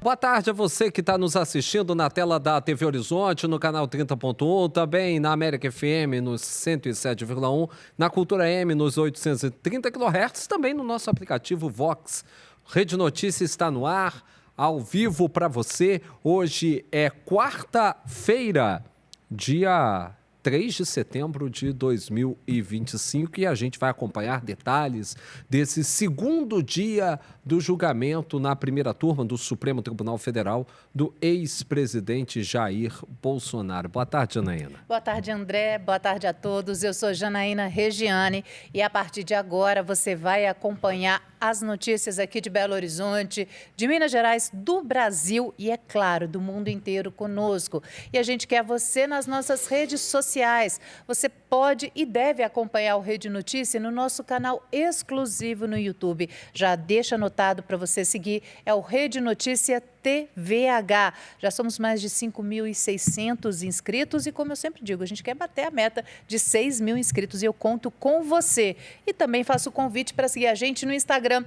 Boa tarde a você que está nos assistindo na tela da TV Horizonte, no canal 30.1, também na América FM nos 107,1, na Cultura M nos 830 kHz, também no nosso aplicativo Vox. Rede Notícias está no ar, ao vivo para você. Hoje é quarta-feira, dia 3 de setembro de 2025, e a gente vai acompanhar detalhes desse segundo dia do julgamento na primeira turma do Supremo Tribunal Federal do ex-presidente Jair Bolsonaro. Boa tarde, Janaína. Boa tarde, André. Boa tarde a todos. Eu sou Janaína Regiane e a partir de agora você vai acompanhar as notícias aqui de Belo Horizonte, de Minas Gerais, do Brasil e, é claro, do mundo inteiro conosco. E a gente quer você nas nossas redes sociais. Você pode e deve acompanhar o Rede Notícia no nosso canal exclusivo no YouTube. Já deixa anotado para você seguir, é o Rede Notícia TVH. Já somos mais de 5.600 inscritos e, como eu sempre digo, a gente quer bater a meta de 6.000 inscritos e eu conto com você. E também faço o convite para seguir a gente no Instagram,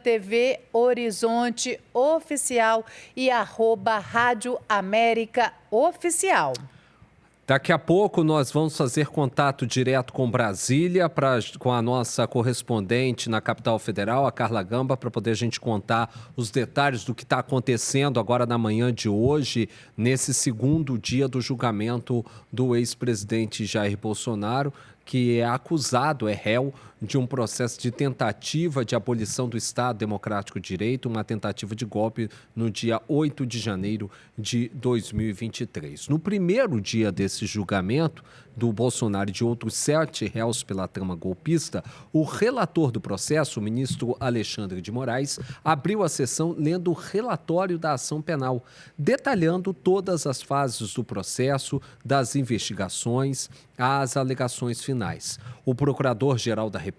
@TV Horizonte Oficial e @Rádio América Oficial. Daqui a pouco nós vamos fazer contato direto com Brasília, com a nossa correspondente na capital federal, a Carla Gamba, para poder a gente contar os detalhes do que está acontecendo agora na manhã de hoje, nesse segundo dia do julgamento do ex-presidente Jair Bolsonaro, que é acusado, é réu, de um processo de tentativa de abolição do Estado Democrático de Direito, uma tentativa de golpe no dia 8 de janeiro de 2023. No primeiro dia desse julgamento do Bolsonaro e de outros 7 réus pela trama golpista, o relator do processo, o ministro Alexandre de Moraes, abriu a sessão lendo o relatório da ação penal, detalhando todas as fases do processo, das investigações, às alegações finais. O procurador-geral da República,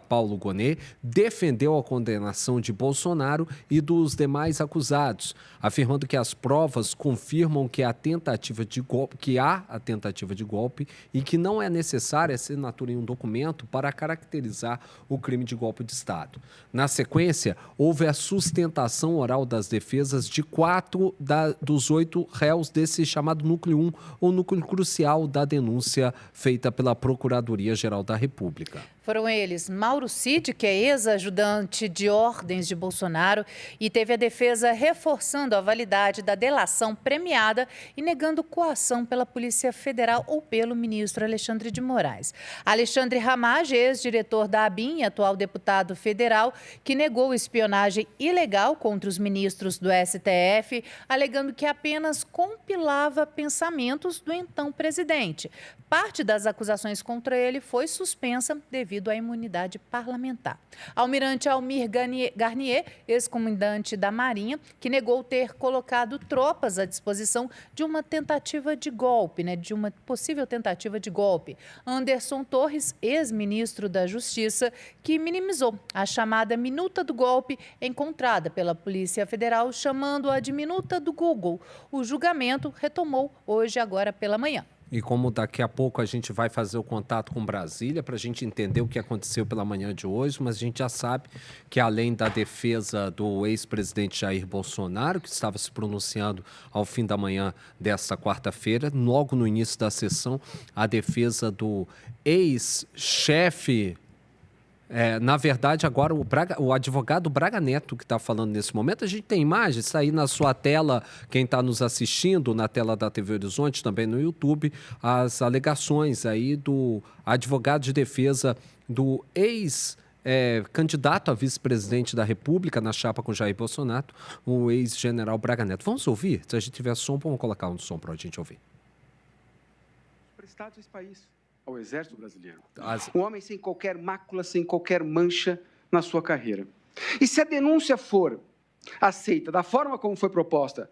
Paulo Gonet, defendeu a condenação de Bolsonaro e dos demais acusados, afirmando que as provas confirmam que há a tentativa de golpe e que não é necessária a assinatura em um documento para caracterizar o crime de golpe de Estado. Na sequência, houve a sustentação oral das defesas de 4 dos 8 réus desse chamado núcleo 1, ou núcleo crucial da denúncia feita pela Procuradoria-Geral da República. Foram eles Mauro Cid, que é ex-ajudante de ordens de Bolsonaro, e teve a defesa reforçando a validade da delação premiada e negando coação pela Polícia Federal ou pelo ministro Alexandre de Moraes. Alexandre Ramage, ex-diretor da ABIN e atual deputado federal, que negou espionagem ilegal contra os ministros do STF, alegando que apenas compilava pensamentos do então presidente. Parte das acusações contra ele foi suspensa devido à imunidade parlamentar. Almirante Almir Garnier, ex-comandante da Marinha, que negou ter colocado tropas à disposição de uma tentativa de golpe, de uma possível tentativa de golpe. Anderson Torres, ex-ministro da Justiça, que minimizou a chamada minuta do golpe encontrada pela Polícia Federal, chamando-a de minuta do Google. O julgamento retomou hoje, agora pela manhã. E como daqui a pouco a gente vai fazer o contato com Brasília para a gente entender o que aconteceu pela manhã de hoje, mas a gente já sabe que, além da defesa do ex-presidente Jair Bolsonaro, que estava se pronunciando ao fim da manhã desta quarta-feira, logo no início da sessão, a defesa do ex-chefe... na verdade, agora o advogado Braga Neto que está falando nesse momento. A gente tem imagens, está aí na sua tela, quem está nos assistindo, na tela da TV Horizonte, também no YouTube, as alegações aí do advogado de defesa do candidato a vice-presidente da República na chapa com Jair Bolsonaro, o ex-general Braga Neto. Vamos ouvir? Se a gente tiver som, vamos colocar um som para a gente ouvir. Prestados esse país ao Exército Brasileiro. Um homem sem qualquer mácula, sem qualquer mancha na sua carreira. E se a denúncia for aceita da forma como foi proposta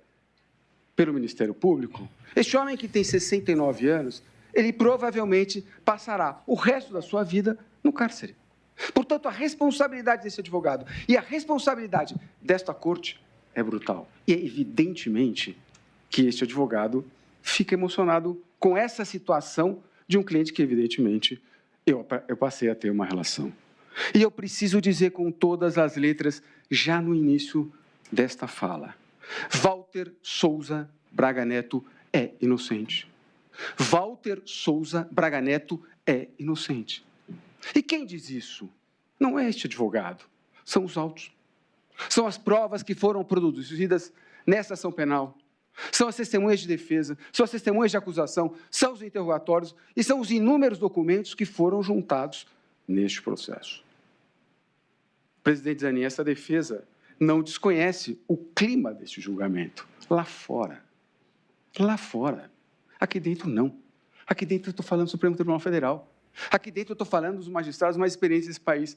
pelo Ministério Público, este homem que tem 69 anos, ele provavelmente passará o resto da sua vida no cárcere. Portanto, a responsabilidade desse advogado e a responsabilidade desta corte é brutal. E é evidentemente que este advogado fica emocionado com essa situação de um cliente que, evidentemente, eu passei a ter uma relação. E eu preciso dizer com todas as letras, já no início desta fala, Walter Souza Braga Neto é inocente. Walter Souza Braga Neto é inocente. E quem diz isso? Não é este advogado, são os autos. São as provas que foram produzidas nessa ação penal. São as testemunhas de defesa, são as testemunhas de acusação, são os interrogatórios e são os inúmeros documentos que foram juntados neste processo. Presidente Zanin, essa defesa não desconhece o clima deste julgamento. Lá fora. Aqui dentro, não. Aqui dentro eu estou falando do Supremo Tribunal Federal. Aqui dentro eu estou falando dos magistrados mais experientes desse país.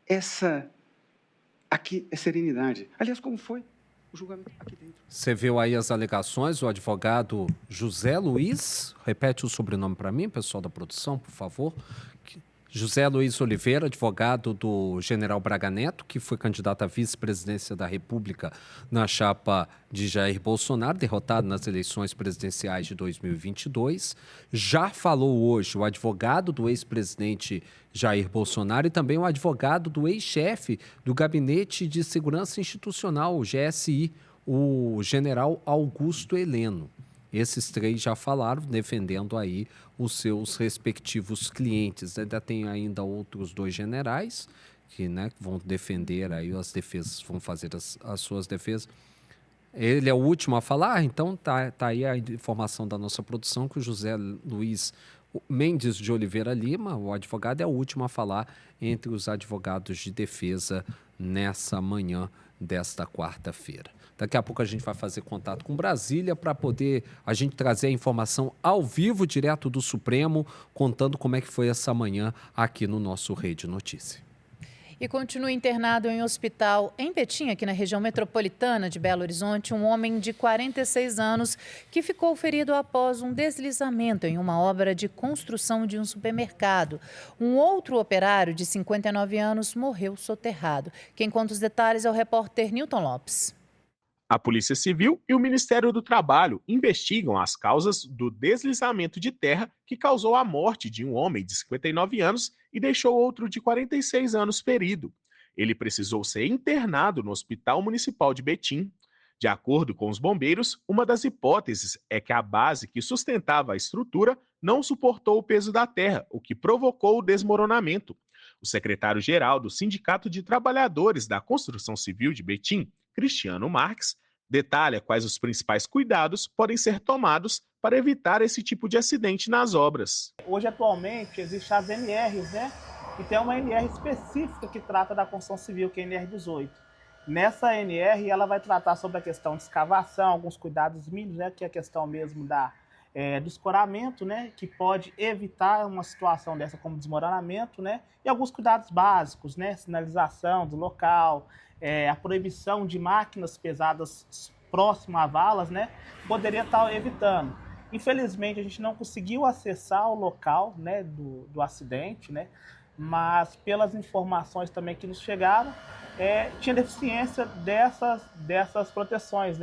Essa aqui é serenidade. Aliás, como foi o julgamento aqui dentro? Você viu aí as alegações, o advogado José Luiz, repete o sobrenome para mim, pessoal da produção, por favor. José Luiz Oliveira, advogado do general Braga Neto, que foi candidato à vice-presidência da República na chapa de Jair Bolsonaro, derrotado nas eleições presidenciais de 2022. Já falou hoje o advogado do ex-presidente Jair Bolsonaro e também o advogado do ex-chefe do Gabinete de Segurança Institucional, o GSI, o general Augusto Heleno. Esses três já falaram, defendendo aí os seus respectivos clientes. Ainda tem outros dois generais que, vão defender aí as defesas, vão fazer as suas defesas. Ele é o último a falar, então tá aí a informação da nossa produção que o José Luiz Mendes de Oliveira Lima, o advogado, é o último a falar entre os advogados de defesa nessa manhã desta quarta-feira. Daqui a pouco a gente vai fazer contato com Brasília para poder a gente trazer a informação ao vivo, direto do Supremo, contando como é que foi essa manhã aqui no nosso Rede Notícia. E continua internado em hospital em Betim, aqui na região metropolitana de Belo Horizonte, um homem de 46 anos que ficou ferido após um deslizamento em uma obra de construção de um supermercado. Um outro operário de 59 anos morreu soterrado. Quem conta os detalhes é o repórter Newton Lopes. A Polícia Civil e o Ministério do Trabalho investigam as causas do deslizamento de terra que causou a morte de um homem de 59 anos e deixou outro de 46 anos ferido. Ele precisou ser internado no Hospital Municipal de Betim. De acordo com os bombeiros, uma das hipóteses é que a base que sustentava a estrutura não suportou o peso da terra, o que provocou o desmoronamento. O secretário-geral do Sindicato de Trabalhadores da Construção Civil de Betim, Cristiano Marques, detalha quais os principais cuidados podem ser tomados para evitar esse tipo de acidente nas obras. Hoje, atualmente, existem as NRs, E tem uma NR específica que trata da construção civil, que é a NR18. Nessa NR, ela vai tratar sobre a questão de escavação, alguns cuidados mínimos, que é a questão mesmo do escoramento, que pode evitar uma situação dessa como desmoronamento, e alguns cuidados básicos, sinalização do local, a proibição de máquinas pesadas próximo a valas, poderia estar evitando. Infelizmente, a gente não conseguiu acessar o local, do acidente, mas pelas informações também que nos chegaram, tinha deficiência dessas proteções,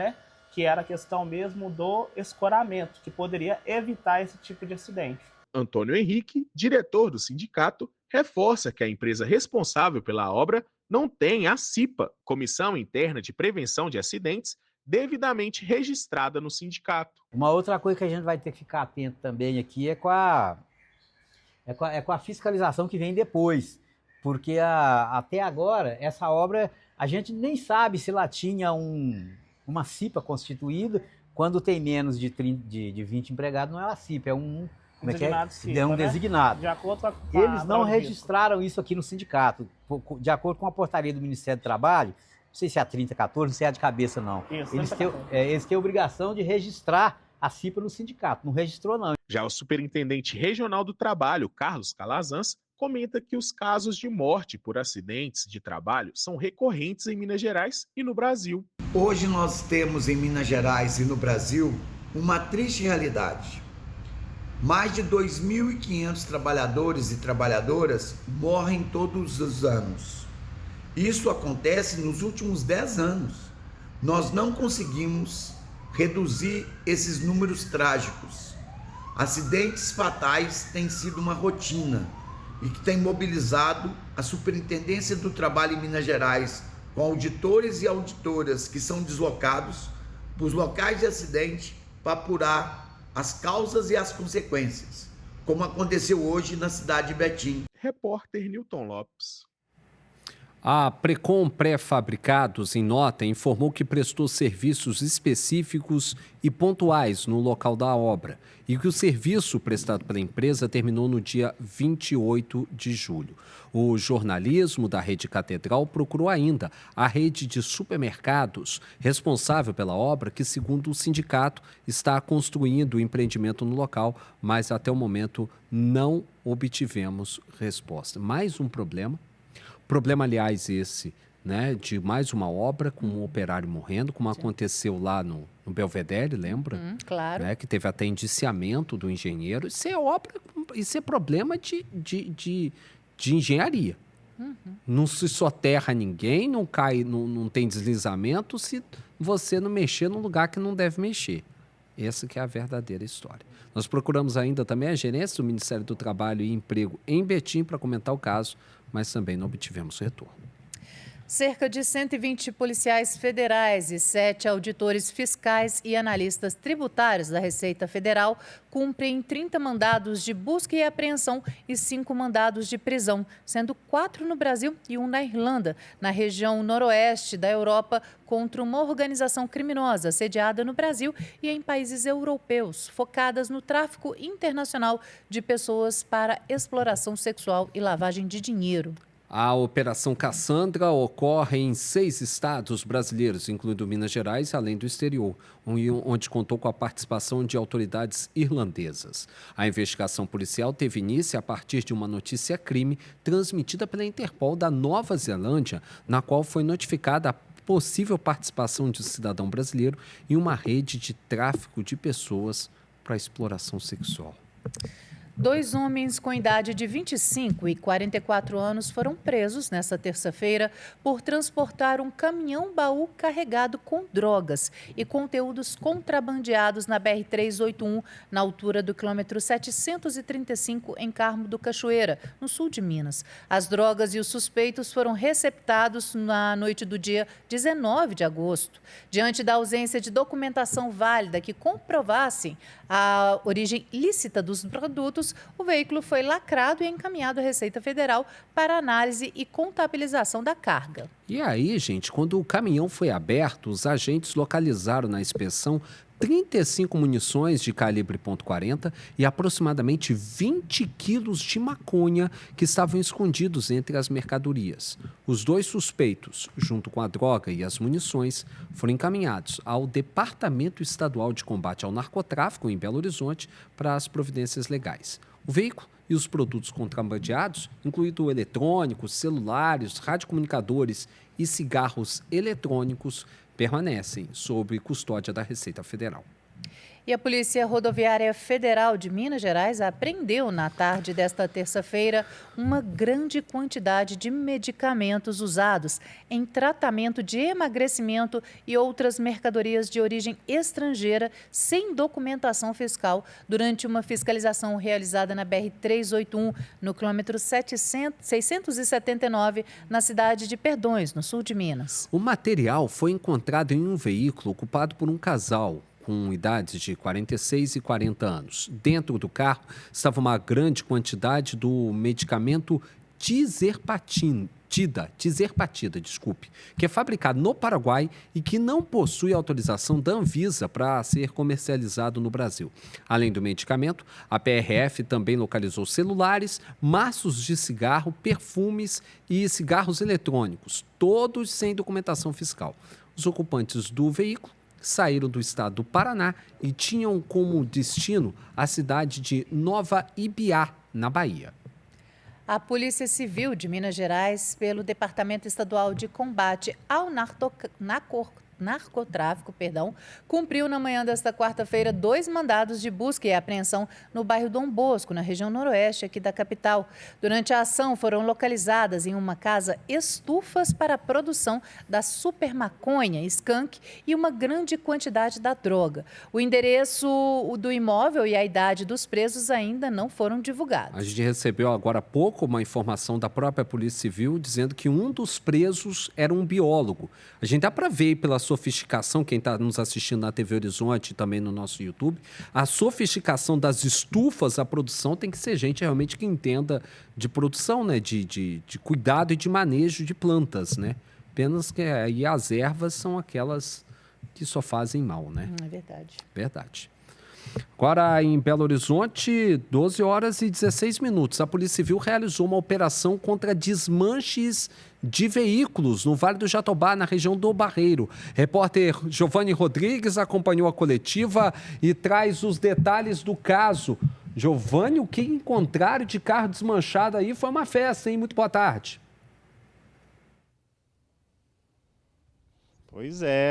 que era a questão mesmo do escoramento, que poderia evitar esse tipo de acidente. Antônio Henrique, diretor do sindicato, reforça que a empresa responsável pela obra não tem a CIPA, Comissão Interna de Prevenção de Acidentes, devidamente registrada no sindicato. Uma outra coisa que a gente vai ter que ficar atento também aqui é com a fiscalização que vem depois, porque até agora essa obra a gente nem sabe se ela tinha uma CIPA constituída. Quando tem menos de 20 empregados não é uma CIPA, é um CIPA, é um designado. De acordo com Eles não registraram isso aqui no sindicato. De acordo com a portaria do Ministério do Trabalho, não sei se é a 3014, não sei se é a de cabeça não. Isso, eles têm a obrigação de registrar a CIPA no sindicato. Não registrou não. Já o superintendente regional do trabalho, Carlos Calazans, comenta que os casos de morte por acidentes de trabalho são recorrentes em Minas Gerais e no Brasil. Hoje nós temos em Minas Gerais e no Brasil uma triste realidade. Mais de 2.500 trabalhadores e trabalhadoras morrem todos os anos. Isso acontece nos últimos 10 anos. Nós não conseguimos reduzir esses números trágicos. Acidentes fatais têm sido uma rotina e que tem mobilizado a Superintendência do Trabalho em Minas Gerais, com auditores e auditoras que são deslocados para os locais de acidente para apurar as causas e as consequências, como aconteceu hoje na cidade de Betim. Repórter Newton Lopes. A Precom Pré-Fabricados, em nota, informou que prestou serviços específicos e pontuais no local da obra e que o serviço prestado pela empresa terminou no dia 28 de julho. O jornalismo da Rede Catedral procurou ainda a rede de supermercados responsável pela obra, que, segundo o sindicato, está construindo o empreendimento no local, mas até o momento não obtivemos resposta. Mais um problema. Problema, aliás, esse, né, de mais uma obra com um operário morrendo, como aconteceu lá no Belvedere, lembra? Claro. Né, que teve até indiciamento do engenheiro. Isso é obra, isso é problema de engenharia. Não se soterra ninguém, não cai, não tem deslizamento se você não mexer num lugar que não deve mexer. Essa que é a verdadeira história. Nós procuramos ainda também a gerência do Ministério do Trabalho e Emprego em Betim para comentar o caso, mas também não obtivemos retorno. Cerca de 120 policiais federais e 7 auditores fiscais e analistas tributários da Receita Federal cumprem 30 mandados de busca e apreensão e 5 mandados de prisão, sendo 4 no Brasil e 1 na Irlanda, na região noroeste da Europa, contra uma organização criminosa sediada no Brasil e em países europeus, focadas no tráfico internacional de pessoas para exploração sexual e lavagem de dinheiro. A Operação Cassandra ocorre em 6 estados brasileiros, incluindo Minas Gerais, além do exterior, onde contou com a participação de autoridades irlandesas. A investigação policial teve início a partir de uma notícia-crime transmitida pela Interpol da Nova Zelândia, na qual foi notificada a possível participação de um cidadão brasileiro em uma rede de tráfico de pessoas para exploração sexual. 2 homens com idade de 25 e 44 anos foram presos nesta terça-feira por transportar um caminhão-baú carregado com drogas e conteúdos contrabandeados na BR-381, na altura do quilômetro 735, em Carmo do Cachoeira, no sul de Minas. As drogas e os suspeitos foram receptados na noite do dia 19 de agosto. Diante da ausência de documentação válida que comprovasse a origem lícita dos produtos, o veículo foi lacrado e encaminhado à Receita Federal para análise e contabilização da carga. E aí, gente, quando o caminhão foi aberto, os agentes localizaram na inspeção 35 munições de calibre .40 e aproximadamente 20 quilos de maconha que estavam escondidos entre as mercadorias. Os 2 suspeitos, junto com a droga e as munições, foram encaminhados ao Departamento Estadual de Combate ao Narcotráfico, em Belo Horizonte, para as providências legais. O veículo e os produtos contrabandeados, incluindo eletrônicos, celulares, radiocomunicadores e cigarros eletrônicos, permanecem sob custódia da Receita Federal. E a Polícia Rodoviária Federal de Minas Gerais apreendeu na tarde desta terça-feira uma grande quantidade de medicamentos usados em tratamento de emagrecimento e outras mercadorias de origem estrangeira sem documentação fiscal durante uma fiscalização realizada na BR-381, no quilômetro 679, na cidade de Perdões, no sul de Minas. O material foi encontrado em um veículo ocupado por um casal com idades de 46 e 40 anos. Dentro do carro estava uma grande quantidade do medicamento tizerpatida, que é fabricado no Paraguai e que não possui autorização da Anvisa para ser comercializado no Brasil. Além do medicamento, a PRF também localizou celulares, maços de cigarro, perfumes e cigarros eletrônicos, todos sem documentação fiscal. Os ocupantes do veículo saíram do estado do Paraná e tinham como destino a cidade de Nova Ibiá, na Bahia. A Polícia Civil de Minas Gerais, pelo Departamento Estadual de Combate ao Narcotráfico, cumpriu na manhã desta quarta-feira 2 mandados de busca e apreensão no bairro Dom Bosco, na região noroeste aqui da capital. Durante a ação, foram localizadas em uma casa estufas para a produção da super maconha, skunk, e uma grande quantidade da droga. O endereço do imóvel e a idade dos presos ainda não foram divulgados. A gente recebeu agora há pouco uma informação da própria Polícia Civil dizendo que um dos presos era um biólogo. A gente dá para ver pela sua sofisticação, quem está nos assistindo na TV Horizonte e também no nosso YouTube, a sofisticação das estufas, a produção tem que ser gente realmente que entenda de produção, né? De cuidado e de manejo de plantas, né? Apenas que aí as ervas são aquelas que só fazem mal, né? É verdade. Verdade. Agora, em Belo Horizonte, 12 horas e 16 minutos. A Polícia Civil realizou uma operação contra desmanches de veículos no Vale do Jatobá, na região do Barreiro. Repórter Giovanni Rodrigues acompanhou a coletiva e traz os detalhes do caso. Giovanni, o que encontraram de carro desmanchado aí foi uma festa, hein? Muito boa tarde.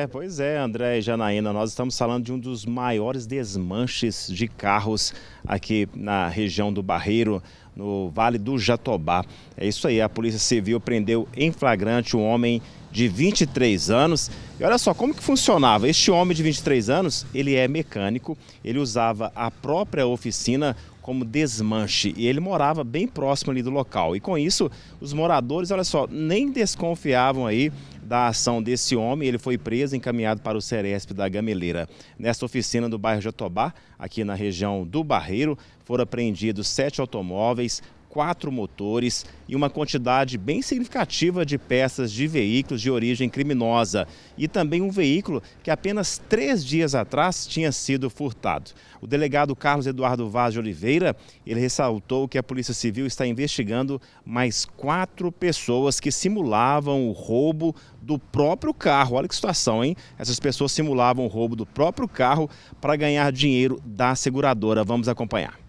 Pois é, André e Janaína, nós estamos falando de um dos maiores desmanches de carros aqui na região do Barreiro, no Vale do Jatobá. É isso aí, a Polícia Civil prendeu em flagrante um homem de 23 anos. E olha só como que funcionava. Este homem de 23 anos, ele é mecânico, ele usava a própria oficina como desmanche e ele morava bem próximo ali do local. E com isso, os moradores, olha só, nem desconfiavam aí da ação desse homem. Ele foi preso e encaminhado para o Ceresp da Gameleira. Nesta oficina do bairro Jatobá, aqui na região do Barreiro, foram apreendidos 7 automóveis, 4 motores e uma quantidade bem significativa de peças de veículos de origem criminosa e também um veículo que apenas 3 dias atrás tinha sido furtado. O delegado Carlos Eduardo Vaz de Oliveira, ele ressaltou que a Polícia Civil está investigando mais 4 pessoas que simulavam o roubo do próprio carro. Olha que situação, hein? Essas pessoas simulavam o roubo do próprio carro para ganhar dinheiro da seguradora. Vamos acompanhar.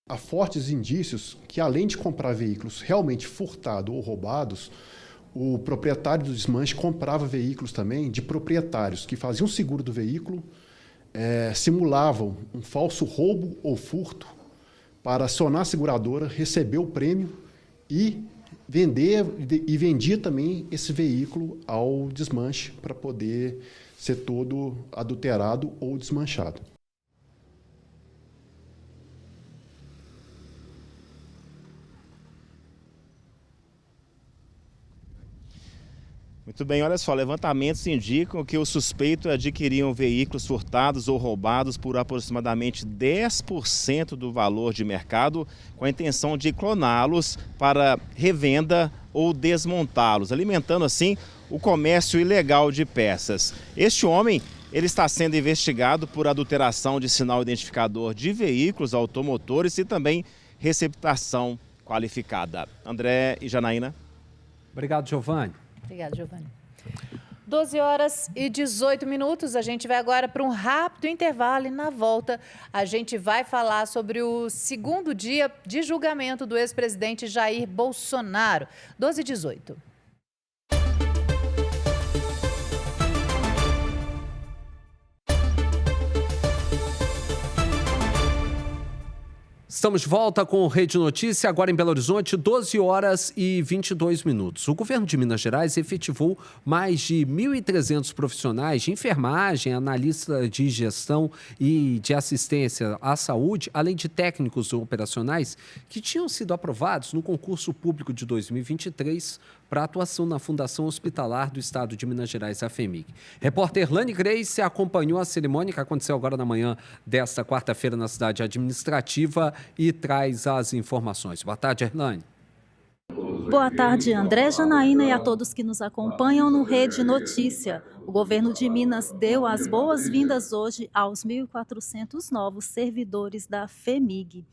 Há fortes indícios que, além de comprar veículos realmente furtados ou roubados, o proprietário do desmanche comprava veículos também de proprietários que faziam seguro do veículo, simulavam um falso roubo ou furto para acionar a seguradora, receber o prêmio e vendia também esse veículo ao desmanche para poder ser todo adulterado ou desmanchado. Muito bem, olha só, levantamentos indicam que os suspeitos adquiriam veículos furtados ou roubados por aproximadamente 10% do valor de mercado, com a intenção de cloná-los para revenda ou desmontá-los, alimentando assim o comércio ilegal de peças. Este homem, ele está sendo investigado por adulteração de sinal identificador de veículos automotores e também receptação qualificada. André e Janaína. Obrigado, Giovanni. Obrigada, Giovanni. 12 horas e 18 minutos, a gente vai agora para um rápido intervalo e na volta a gente vai falar sobre o segundo dia de julgamento do ex-presidente Jair Bolsonaro. 12 e 18. Estamos de volta com o Rede Notícia, agora em Belo Horizonte, 12 horas e 22 minutos. O governo de Minas Gerais efetivou mais de 1.300 profissionais de enfermagem, analista de gestão e de assistência à saúde, além de técnicos operacionais que tinham sido aprovados no concurso público de 2023 para atuação na Fundação Hospitalar do Estado de Minas Gerais, a FHEMIG. Repórter Lani Grace acompanhou a cerimônia que aconteceu agora na manhã desta quarta-feira na cidade administrativa e traz as informações. Boa tarde, Erlane. Boa tarde, André, Janaína e a todos que nos acompanham no Rede Notícia. O governo de Minas deu as boas-vindas hoje aos 1.400 novos servidores da FHEMIG.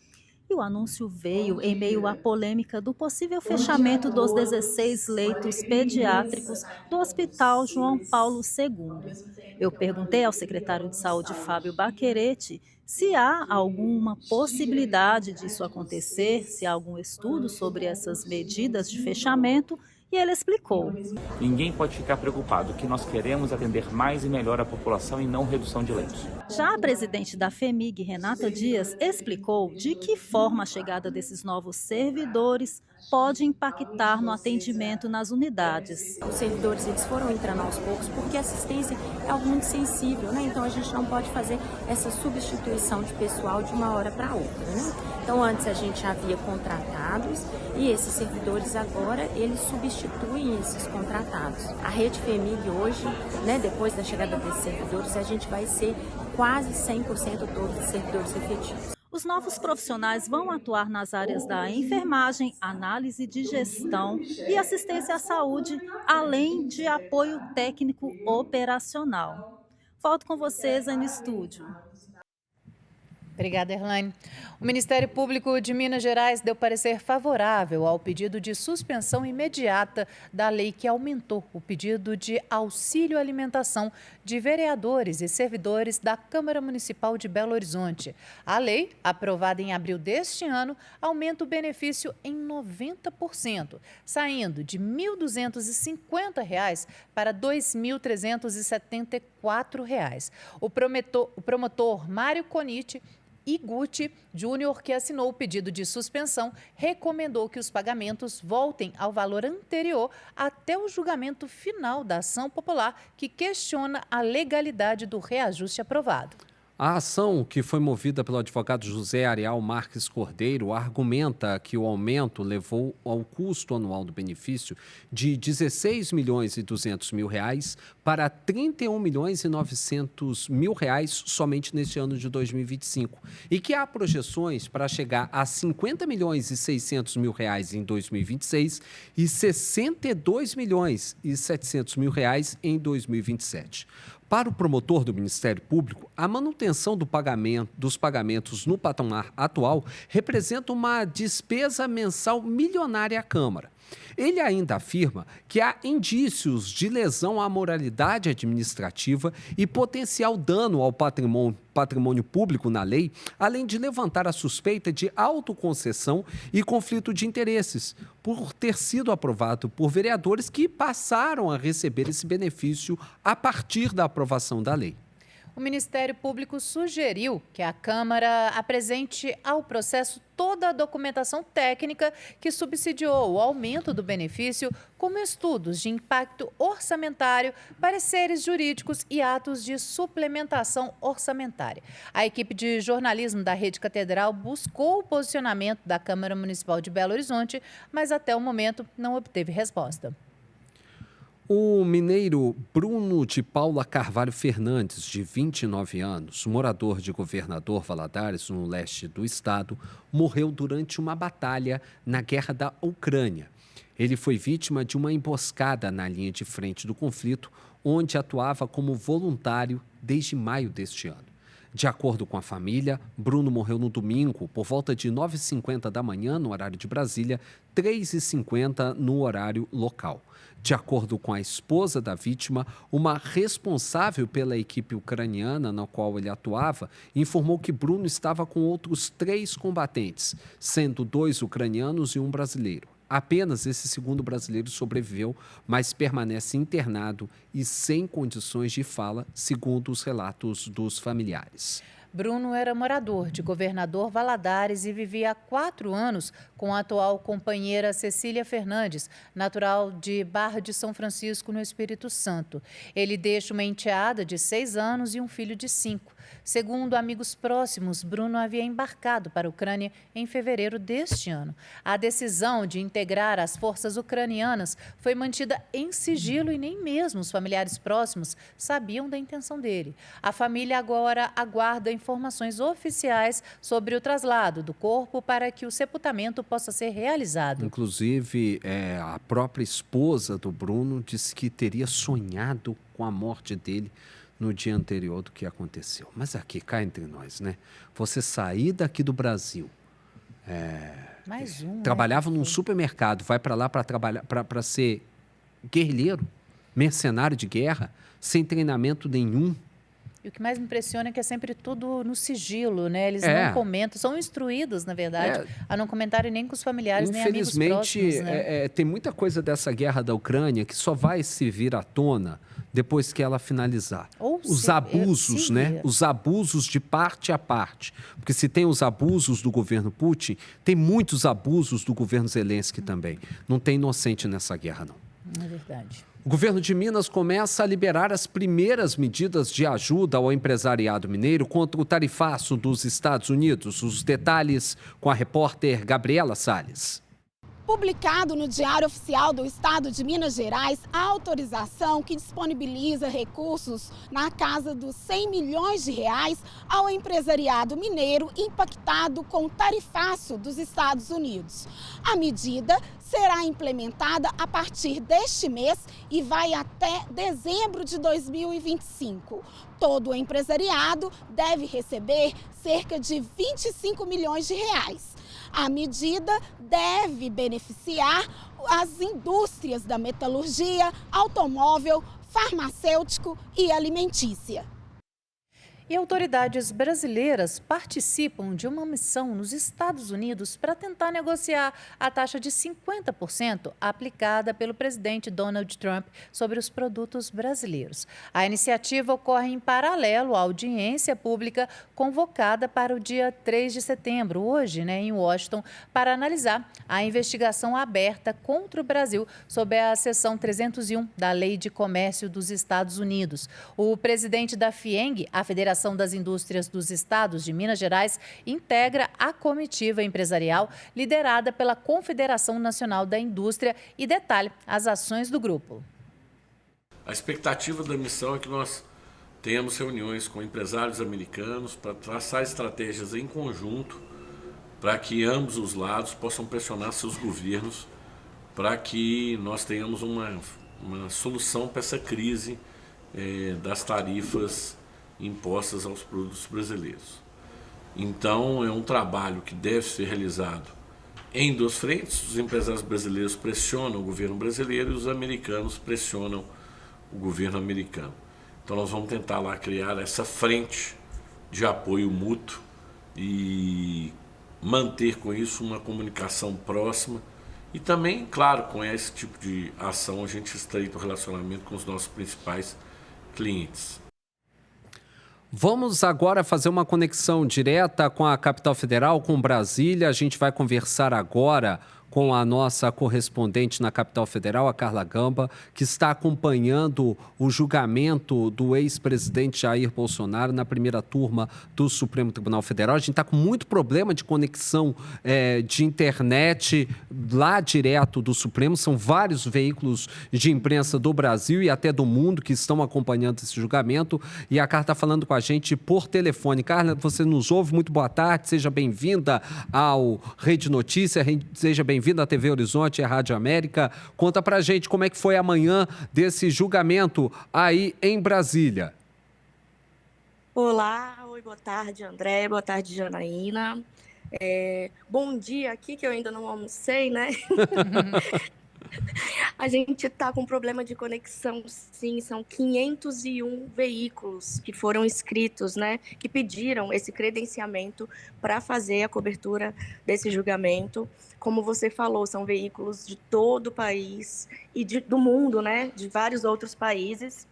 E o anúncio veio em meio à polêmica do possível fechamento dos 16 leitos pediátricos do Hospital João Paulo II. Eu perguntei ao secretário de Saúde, Fábio Baquerete, se há alguma possibilidade disso acontecer, se há algum estudo sobre essas medidas de fechamento, e ele explicou. Ninguém pode ficar preocupado. O que nós queremos é atender mais e melhor a população e não redução de leitos. Já a presidente da FHEMIG, Renata Dias, explicou de que forma a chegada desses novos servidores pode impactar no atendimento nas unidades. Os servidores eles foram entrando aos poucos porque a assistência é algo muito sensível, né? Então a gente não pode fazer essa substituição de pessoal de uma hora para outra, né? Então antes a gente havia contratados e esses servidores agora eles substituem esses contratados. A rede FEMIG hoje, né, depois da chegada desses servidores, a gente vai ser quase 100% todos os servidores efetivos. Os novos profissionais vão atuar nas áreas da enfermagem, análise de gestão e assistência à saúde, além de apoio técnico operacional. Volto com vocês aí no estúdio. Obrigada, Erlaine. O Ministério Público de Minas Gerais deu parecer favorável ao pedido de suspensão imediata da lei que aumentou o pedido de auxílio alimentação de vereadores e servidores da Câmara Municipal de Belo Horizonte. A lei, aprovada em abril deste ano, aumenta o benefício em 90%, saindo de R$ 1.250 para R$ 2.374. O promotor Mário Conite Iguchi Júnior, que assinou o pedido de suspensão, recomendou que os pagamentos voltem ao valor anterior até o julgamento final da ação popular que questiona a legalidade do reajuste aprovado. A ação, que foi movida pelo advogado José Ariel Marques Cordeiro, argumenta que o aumento levou ao custo anual do benefício de R$ 16.200.000 para R$ 31.900.000 somente neste ano de 2025 e que há projeções para chegar a R$ 50.600.000 em 2026 e R$ 62.700.000 em 2027. Para o promotor do Ministério Público, a manutenção dos pagamentos no patamar atual representa uma despesa mensal milionária à Câmara. Ele ainda afirma que há indícios de lesão à moralidade administrativa e potencial dano ao patrimônio público na lei, além de levantar a suspeita de autoconcessão e conflito de interesses, por ter sido aprovado por vereadores que passaram a receber esse benefício a partir da aprovação da lei. O Ministério Público sugeriu que a Câmara apresente ao processo toda a documentação técnica que subsidiou o aumento do benefício, como estudos de impacto orçamentário, pareceres jurídicos e atos de suplementação orçamentária. A equipe de jornalismo da Rede Catedral buscou o posicionamento da Câmara Municipal de Belo Horizonte, mas até o momento não obteve resposta. O mineiro Bruno de Paula Carvalho Fernandes, de 29 anos, morador de Governador Valadares, no leste do estado, morreu durante uma batalha na guerra da Ucrânia. Ele foi vítima de uma emboscada na linha de frente do conflito, onde atuava como voluntário desde maio deste ano. De acordo com a família, Bruno morreu no domingo, por volta de 9h50 da manhã, no horário de Brasília, 3h50 no horário local. De acordo com a esposa da vítima, uma responsável pela equipe ucraniana na qual ele atuava informou que Bruno estava com outros 3 combatentes, sendo 2 ucranianos e 1 brasileiro. Apenas esse segundo brasileiro sobreviveu, mas permanece internado e sem condições de fala, segundo os relatos dos familiares. Bruno era morador de Governador Valadares e vivia há 4 anos com a atual companheira Cecília Fernandes, natural de Barra de São Francisco, no Espírito Santo. Ele deixa uma enteada de 6 anos e um filho de 5. Segundo amigos próximos, Bruno havia embarcado para a Ucrânia em fevereiro deste ano. A decisão de integrar as forças ucranianas foi mantida em sigilo e nem mesmo os familiares próximos sabiam da intenção dele. A família agora aguarda informações oficiais sobre o traslado do corpo para que o sepultamento possa ser realizado. Inclusive, a própria esposa do Bruno disse que teria sonhado com a morte dele no dia anterior do que aconteceu. Mas aqui, cá entre nós, né? Você sair daqui do Brasil, trabalhava num supermercado, vai para lá para trabalhar, para ser guerrilheiro, mercenário de guerra, sem treinamento nenhum. E o que mais me impressiona é que é sempre tudo no sigilo, né? Eles não comentam, são instruídos, na verdade, a não comentarem nem com os familiares, nem amigos próximos. Né? Tem muita coisa dessa guerra da Ucrânia que só vai se vir à tona depois que ela finalizar. Ou os abusos, né? Os abusos de parte a parte. Porque se tem os abusos do governo Putin, tem muitos abusos do governo Zelensky também. Não tem inocente nessa guerra, não. É verdade. O governo de Minas começa a liberar as primeiras medidas de ajuda ao empresariado mineiro contra o tarifaço dos Estados Unidos. Os detalhes com a repórter Gabriela Salles. Publicado no Diário Oficial do Estado de Minas Gerais, a autorização que disponibiliza recursos na casa dos 100 milhões de reais ao empresariado mineiro impactado com o tarifaço dos Estados Unidos. A medida será implementada a partir deste mês e vai até dezembro de 2025. Todo o empresariado deve receber cerca de 25 milhões de reais. A medida deve beneficiar as indústrias da metalurgia, automóvel, farmacêutico e alimentícia. E autoridades brasileiras participam de uma missão nos Estados Unidos para tentar negociar a taxa de 50% aplicada pelo presidente Donald Trump sobre os produtos brasileiros. A iniciativa ocorre em paralelo à audiência pública convocada para o dia 3 de setembro, hoje, em Washington, para analisar a investigação aberta contra o Brasil sob a seção 301 da Lei de Comércio dos Estados Unidos. O presidente da FIENG, a Federação das Indústrias dos Estados de Minas Gerais, integra a comitiva empresarial liderada pela Confederação Nacional da Indústria e detalha as ações do grupo. A expectativa da missão é que nós tenhamos reuniões com empresários americanos para traçar estratégias em conjunto para que ambos os lados possam pressionar seus governos para que nós tenhamos uma solução para essa crise das tarifas impostas aos produtos brasileiros. Então, é um trabalho que deve ser realizado em duas frentes. Os empresários brasileiros pressionam o governo brasileiro e os americanos pressionam o governo americano. Então, nós vamos tentar lá criar essa frente de apoio mútuo e manter com isso uma comunicação próxima e também, claro, com esse tipo de ação a gente estreita o relacionamento com os nossos principais clientes. Vamos agora fazer uma conexão direta com a capital federal, com Brasília. A gente vai conversar agora com a nossa correspondente na capital federal, a Carla Gamba, que está acompanhando o julgamento do ex-presidente Jair Bolsonaro na primeira turma do Supremo Tribunal Federal. A gente está com muito problema de conexão de internet lá direto do Supremo. São vários veículos de imprensa do Brasil e até do mundo que estão acompanhando esse julgamento. E a Carla está falando com a gente por telefone. Carla, você nos ouve? Muito boa tarde. Seja bem-vinda ao Rede Notícia. Seja bem-vinda à TV Horizonte e à Rádio América. Conta pra gente como é que foi amanhã desse julgamento aí em Brasília. Olá, boa tarde, André, boa tarde, Janaína. Bom dia aqui, que eu ainda não almocei, né? A gente está com problema de conexão, sim, são 501 veículos que foram inscritos, né, que pediram esse credenciamento para fazer a cobertura desse julgamento. Como você falou, são veículos de todo o país e do mundo, né, de vários outros países.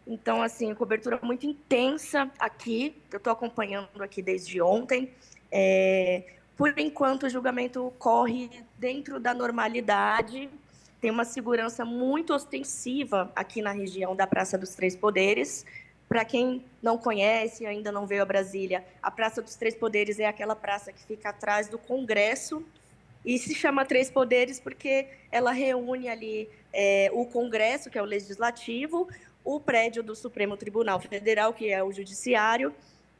Então, assim, cobertura muito intensa aqui, eu estou acompanhando aqui desde ontem. Por enquanto, o julgamento corre dentro da normalidade, tem uma segurança muito ostensiva aqui na região da Praça dos Três Poderes. Para quem não conhece, ainda não veio a Brasília, a Praça dos Três Poderes é aquela praça que fica atrás do Congresso e se chama Três Poderes porque ela reúne ali o Congresso, que é o Legislativo, o prédio do Supremo Tribunal Federal, que é o Judiciário,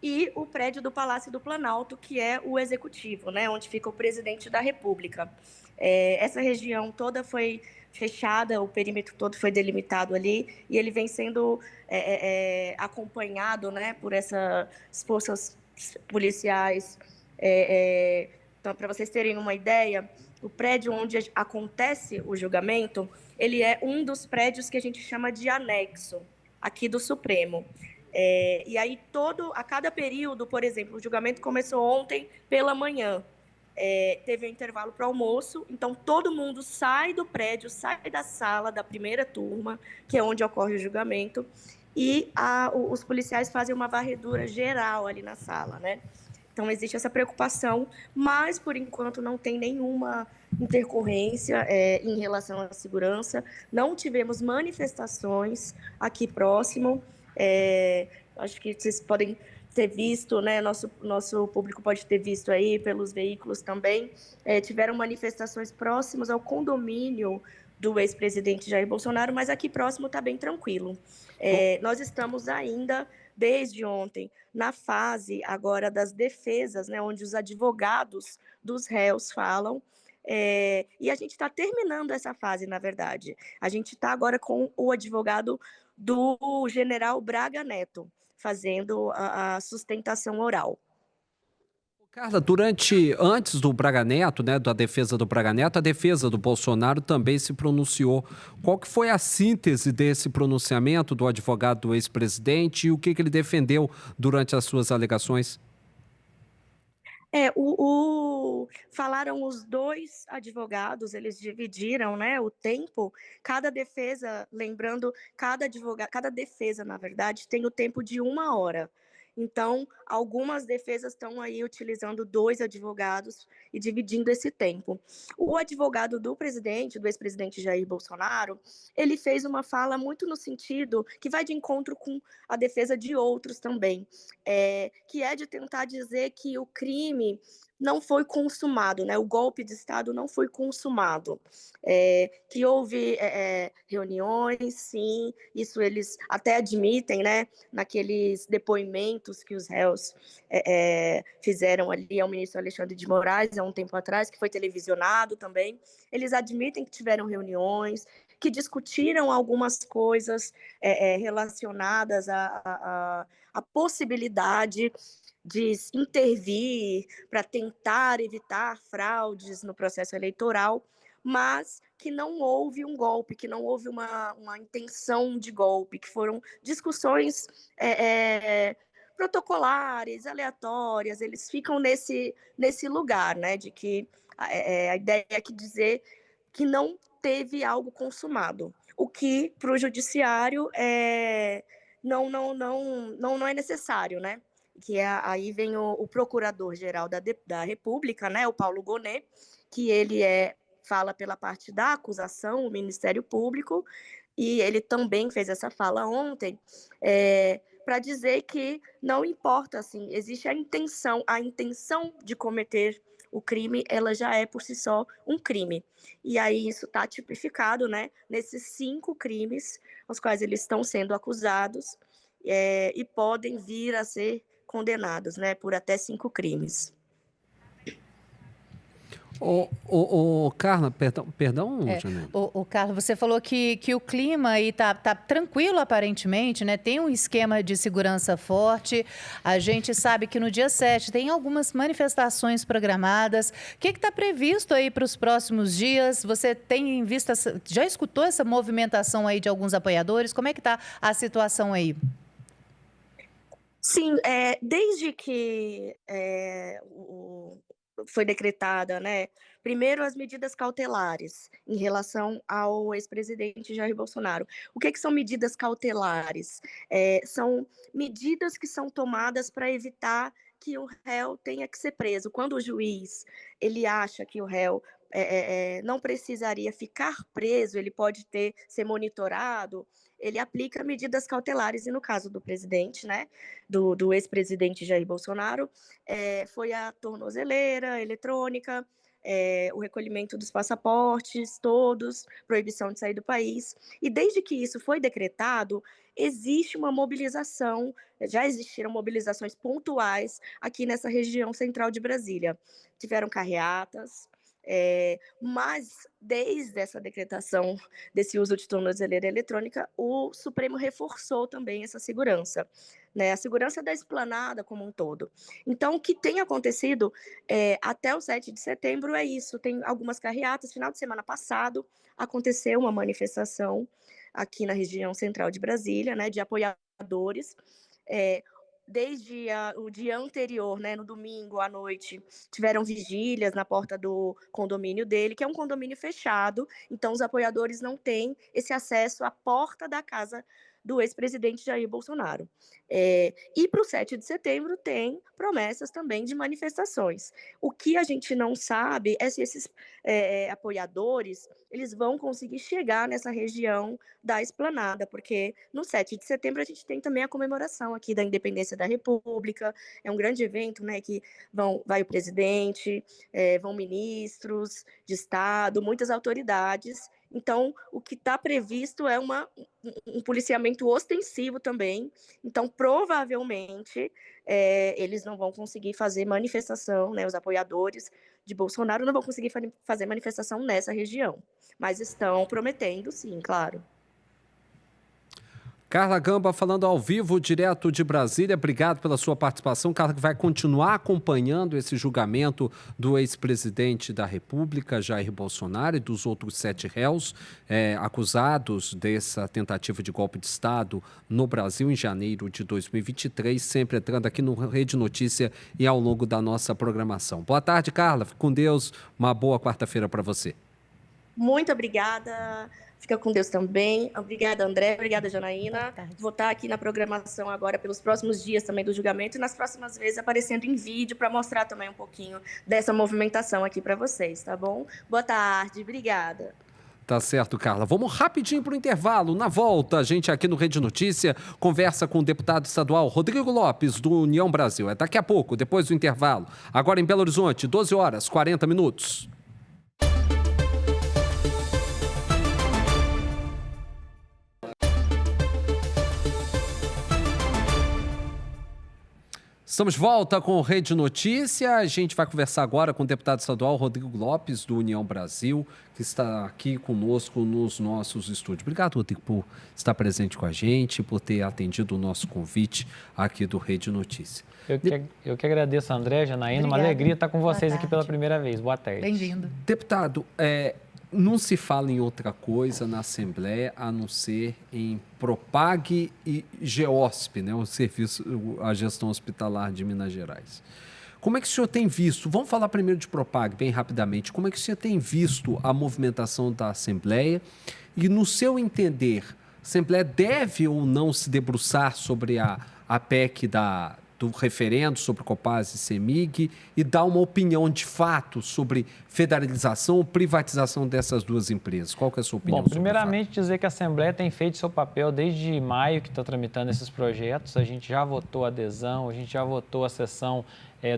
e o prédio do Palácio do Planalto, que é o Executivo, né, onde fica o Presidente da República. Essa região toda foi fechada, o perímetro todo foi delimitado ali, e ele vem sendo acompanhado, né, por essas forças policiais. Então, para vocês terem uma ideia, o prédio onde acontece o julgamento, ele é um dos prédios que a gente chama de anexo, aqui do Supremo. E aí, a cada período, por exemplo, o julgamento começou ontem pela manhã, teve um intervalo para almoço, então todo mundo sai do prédio, sai da sala da primeira turma, que é onde ocorre o julgamento, e os policiais fazem uma varredura geral ali na sala, né? Então, existe essa preocupação, mas, por enquanto, não tem nenhuma intercorrência em relação à segurança. Não tivemos manifestações aqui próximo. Acho que vocês podem ter visto, né? Nosso público pode ter visto aí pelos veículos também. Tiveram manifestações próximas ao condomínio do ex-presidente Jair Bolsonaro, mas aqui próximo está bem tranquilo. Nós estamos ainda, desde ontem, na fase agora das defesas, né, onde os advogados dos réus falam, e a gente está terminando essa fase, na verdade. A gente está agora com o advogado do general Braga Neto, fazendo a sustentação oral. Carla, antes do Braga Neto, né, da defesa do Braga Neto, a defesa do Bolsonaro também se pronunciou. Qual que foi a síntese desse pronunciamento do advogado do ex-presidente e o que ele defendeu durante as suas alegações? Falaram os dois advogados, eles dividiram, né, o tempo. Cada defesa, lembrando, cada defesa, na verdade, tem o tempo de 1 hora. Então, algumas defesas estão aí utilizando 2 advogados e dividindo esse tempo. O advogado do ex-presidente Jair Bolsonaro, ele fez uma fala muito no sentido que vai de encontro com a defesa de outros também, que é de tentar dizer que o crime não foi consumado, né? O golpe de Estado não foi consumado, que houve reuniões, sim, isso eles até admitem, né? Naqueles depoimentos que os réus fizeram ali ao ministro Alexandre de Moraes há um tempo atrás, que foi televisionado também, eles admitem que tiveram reuniões, que discutiram algumas coisas relacionadas à possibilidade de intervir para tentar evitar fraudes no processo eleitoral, mas que não houve um golpe, que não houve uma intenção de golpe, que foram discussões protocolares, aleatórias, eles ficam nesse lugar, né, de que a ideia é que dizer que não teve algo consumado, o que para o judiciário não é necessário, né? Que aí vem o Procurador-Geral da República, né, o Paulo Gonet, que ele fala pela parte da acusação, o Ministério Público, e ele também fez essa fala ontem, para dizer que não importa, assim, existe a intenção de cometer o crime, ela já é por si só um crime. E aí isso está tipificado, né, nesses 5 crimes aos quais eles estão sendo acusados, e podem vir a ser condenados, né, por até 5 crimes. Carla, perdão, Janine. Carla, você falou que o clima aí tá tranquilo aparentemente, né? Tem um esquema de segurança forte. A gente sabe que no dia 7 tem algumas manifestações programadas. O que está previsto aí para os próximos dias? Você tem em vista, já escutou essa movimentação aí de alguns apoiadores? Como é que está a situação aí? Sim, desde que foi decretada, né, primeiro as medidas cautelares em relação ao ex-presidente Jair Bolsonaro. O que são medidas cautelares? São medidas que são tomadas para evitar que o réu tenha que ser preso. Quando o juiz ele acha que o réu não precisaria ficar preso, ele pode ser monitorado, ele aplica medidas cautelares, e no caso do presidente, né, do ex-presidente Jair Bolsonaro, foi a tornozeleira eletrônica, o recolhimento dos passaportes todos, proibição de sair do país. E desde que isso foi decretado, existe uma mobilização, já existiram mobilizações pontuais aqui nessa região central de Brasília. Tiveram carreatas, mas desde essa decretação desse uso de tornozeleira eletrônica, o Supremo reforçou também essa segurança, né? A segurança da esplanada como um todo. Então, o que tem acontecido até o 7 de setembro é isso, tem algumas carreatas. Final de semana passado aconteceu uma manifestação aqui na região central de Brasília, né, de apoiadores, desde o dia anterior, né, no domingo à noite, tiveram vigílias na porta do condomínio dele, que é um condomínio fechado, então os apoiadores não têm esse acesso à porta da casa do ex-presidente Jair Bolsonaro. E para o 7 de setembro tem promessas também de manifestações. O que a gente não sabe é se esses apoiadores eles vão conseguir chegar nessa região da Esplanada, porque no 7 de setembro a gente tem também a comemoração aqui da independência da República, é um grande evento, né, que vai o presidente, vão ministros de Estado, muitas autoridades. Então, o que está previsto é um policiamento ostensivo também. Então, provavelmente, eles não vão conseguir fazer manifestação, né? Os apoiadores de Bolsonaro não vão conseguir fazer manifestação nessa região. Mas estão prometendo, sim, claro. Carla Gamba falando ao vivo, direto de Brasília. Obrigado pela sua participação. Carla, que vai continuar acompanhando esse julgamento do ex-presidente da República, Jair Bolsonaro, e dos outros 7 réus acusados dessa tentativa de golpe de Estado no Brasil em janeiro de 2023, sempre entrando aqui no Rede Notícia e ao longo da nossa programação. Boa tarde, Carla. Fique com Deus. Uma boa quarta-feira para você. Muito obrigada. Fica com Deus também. Obrigada, André. Obrigada, Janaína. Vou estar aqui na programação agora pelos próximos dias também do julgamento e nas próximas vezes aparecendo em vídeo para mostrar também um pouquinho dessa movimentação aqui para vocês, tá bom? Boa tarde. Obrigada. Tá certo, Carla. Vamos rapidinho para o intervalo. Na volta, a gente aqui no Rede Notícia conversa com o deputado estadual Rodrigo Lopes, do União Brasil. É daqui a pouco, depois do intervalo. Agora em Belo Horizonte, 12 horas, 40 minutos. Estamos de volta com o Rede Notícia. A gente vai conversar agora com o deputado estadual Rodrigo Lopes, do União Brasil, que está aqui conosco nos nossos estúdios. Obrigado, Rodrigo, por estar presente com a gente, por ter atendido o nosso convite aqui do Rede Notícia. Eu que agradeço, André, Janaína. Uma alegria estar com vocês aqui pela primeira vez. Boa tarde. Bem-vindo. Deputado, não se fala em outra coisa na Assembleia a não ser em Propag e GEOSP, né, o serviço, a gestão hospitalar de Minas Gerais. Como é que o senhor tem visto? Vamos falar primeiro de Propag, bem rapidamente. Como é que o senhor tem visto a movimentação da Assembleia? E, no seu entender, a Assembleia deve ou não se debruçar sobre a PEC do referendo sobre Copasa e CEMIG e dar uma opinião de fato sobre federalização ou privatização dessas duas empresas? Qual que é a sua opinião? Bom, primeiramente dizer que a Assembleia tem feito seu papel desde maio que está tramitando esses projetos. A gente já votou a adesão, a gente já votou a sessão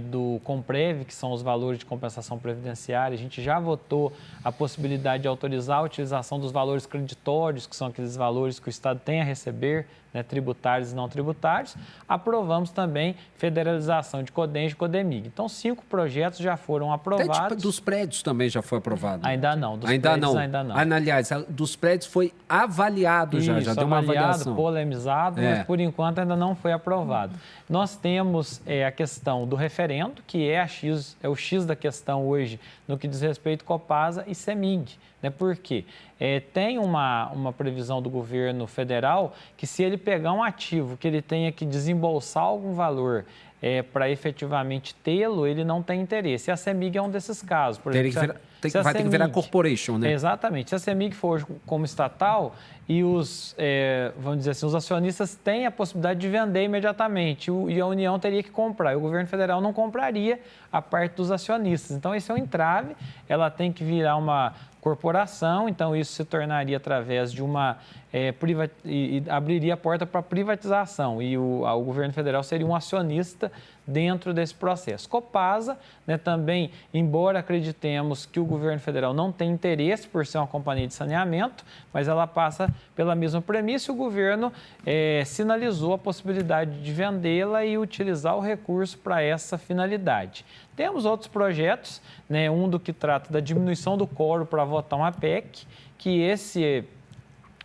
do Comprev, que são os valores de compensação previdenciária. A gente já votou a possibilidade de autorizar a utilização dos valores creditórios, que são aqueles valores que o Estado tem a receber, né, tributários e não tributários. Aprovamos também federalização de CODENS e CODEMIG. Então, 5 projetos já foram aprovados. Até dos prédios também já foi aprovado. Ainda não. Ainda não. Aliás, dos prédios foi avaliado. Isso, já deu uma avaliação. Polemizado, mas por enquanto ainda não foi aprovado. Nós temos a questão do referendo, que é o X da questão hoje no que diz respeito a Copasa e CEMIG. Né? Por quê? Tem uma previsão do governo federal que, se ele pegar um ativo que ele tenha que desembolsar algum valor para efetivamente tê-lo, ele não tem interesse. E a CEMIG é um desses casos. Por exemplo, vai ter que virar corporation, né? Exatamente. Se a CEMIG for como estatal e vamos dizer assim, os acionistas têm a possibilidade de vender imediatamente e a União teria que comprar. E o governo federal não compraria a parte dos acionistas. Então, esse é um entrave. Ela tem que virar uma corporação, então isso se tornaria através de uma e abriria a porta para privatização e o governo federal seria um acionista dentro desse processo. Copasa, né, também, embora acreditemos que o governo federal não tem interesse por ser uma companhia de saneamento, mas ela passa pela mesma premissa e o governo sinalizou a possibilidade de vendê-la e utilizar o recurso para essa finalidade. Temos outros projetos, né, um do que trata da diminuição do quórum para votar uma PEC, que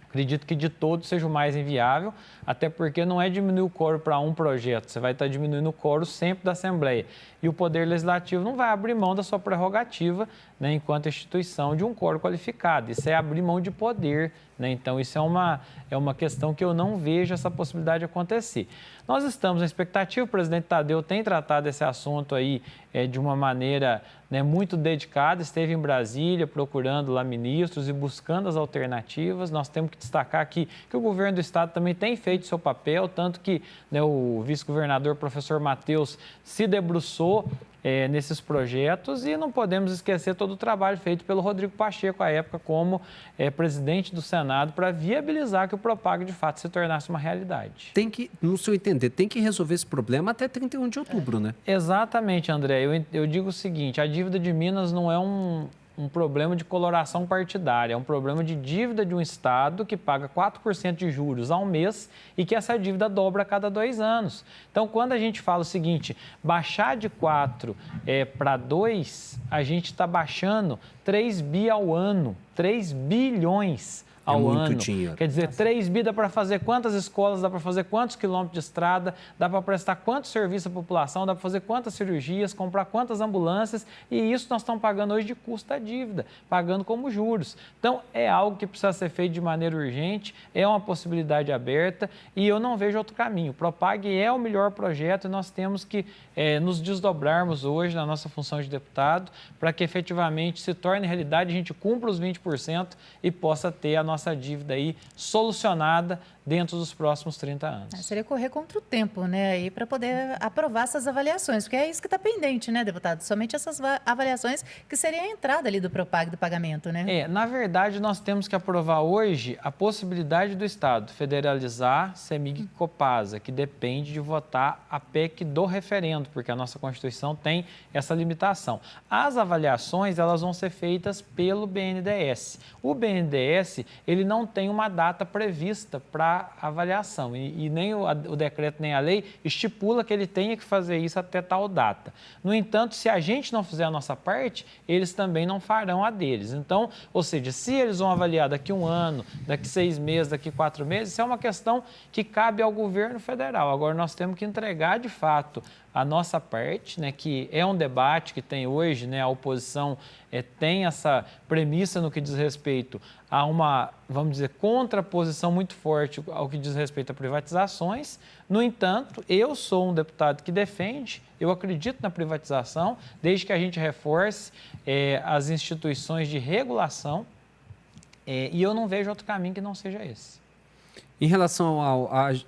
acredito que de todos seja o mais inviável, até porque não é diminuir o quórum para um projeto, você vai estar diminuindo o quórum sempre da Assembleia. E o Poder Legislativo não vai abrir mão da sua prerrogativa, né, enquanto instituição de um quórum qualificado. Isso é abrir mão de poder, né? Então, isso é uma questão que eu não vejo essa possibilidade de acontecer. Nós estamos na expectativa, o presidente Tadeu tem tratado esse assunto aí de uma maneira, né, muito dedicada, esteve em Brasília procurando lá ministros e buscando as alternativas. Nós temos que destacar aqui que o governo do estado também tem feito seu papel, tanto que, né, o vice-governador, professor Matheus, se debruçou nesses projetos, e não podemos esquecer todo o trabalho feito pelo Rodrigo Pacheco, à época, como presidente do Senado, para viabilizar que o Propag, de fato, se tornasse uma realidade. Tem que, no seu entender, tem que resolver esse problema até 31 de outubro, né? Exatamente, André. Eu digo o seguinte, a dívida de Minas não é um problema de coloração partidária, é um problema de dívida de um Estado que paga 4% de juros ao mês e que essa dívida dobra a cada 2 anos. Então, quando a gente fala o seguinte, baixar de 4 para 2, a gente está baixando 3 bi ao ano, 3 bilhões ao ano. Dinheiro. Quer dizer, 3 bi dá para fazer quantas escolas, dá para fazer quantos quilômetros de estrada, dá para prestar quantos serviços à população, dá para fazer quantas cirurgias, comprar quantas ambulâncias, e isso nós estamos pagando hoje de custo da dívida, pagando como juros. Então, é algo que precisa ser feito de maneira urgente, é uma possibilidade aberta, e eu não vejo outro caminho. O Propag é o melhor projeto, e nós temos que nos desdobrarmos hoje na nossa função de deputado para que efetivamente se torne realidade, a gente cumpra os 20% e possa ter a nossa dívida aí solucionada dentro dos próximos 30 anos. Seria correr contra o tempo, né, aí para poder aprovar essas avaliações, porque é isso que está pendente, né, deputado? Somente essas avaliações que seria a entrada ali do Propag, do pagamento, né? Na verdade, nós temos que aprovar hoje a possibilidade do Estado federalizar CEMIG e Copasa, que depende de votar a PEC do referendo, porque a nossa Constituição tem essa limitação. As avaliações, elas vão ser feitas pelo BNDES. O BNDES, ele não tem uma data prevista para avaliação e nem o decreto nem a lei estipula que ele tenha que fazer isso até tal data. No entanto, se a gente não fizer a nossa parte, eles também não farão a deles. Então, ou seja, se eles vão avaliar daqui 1 ano, daqui 6 meses, daqui 4 meses, isso é uma questão que cabe ao governo federal. Agora, nós temos que entregar, de fato, a nossa parte, né, que é um debate que tem hoje, né, a oposição tem essa premissa no que diz respeito a uma, vamos dizer, contraposição muito forte ao que diz respeito a privatizações. No entanto, eu sou um deputado que defende, eu acredito na privatização, desde que a gente reforce as instituições de regulação, e eu não vejo outro caminho que não seja esse. Em relação